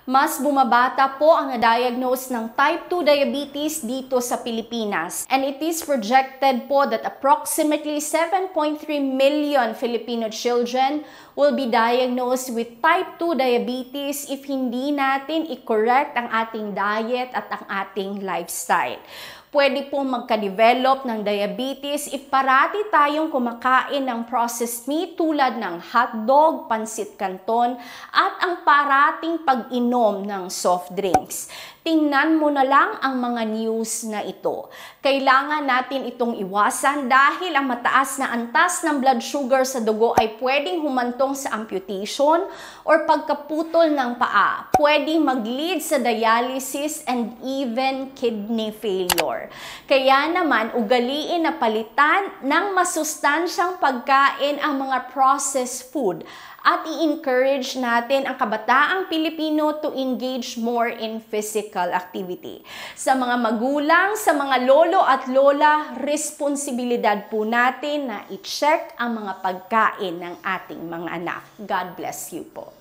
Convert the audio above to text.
mas bumabata po ang na-diagnose ng type 2 diabetes dito sa Pilipinas. And it is projected po that approximately 7.3 million Filipino children will be diagnosed with type 2 diabetes if hindi natin i-correct ang ating diet at ang ating lifestyle. Pwede pong magka-develop ng diabetes if parati tayong kumakain ng processed meat tulad ng hotdog, pansit canton, at ang parating pag-inom ng soft drinks. Tingnan mo na lang ang mga news na ito. Kailangan natin itong iwasan dahil ang mataas na antas ng blood sugar sa dugo ay pwedeng humantong sa amputation or pagkaputol ng paa. Pwedeng mag-lead sa dialysis and even kidney failure. Kaya naman, ugaliin na palitan ng masustansyang pagkain ang mga processed food at i-encourage natin ang kabataang Pilipino to engage more in physical activity. Sa mga magulang, sa mga lolo at lola, responsibilidad po natin na i-check ang mga pagkain ng ating mga anak. God bless you po.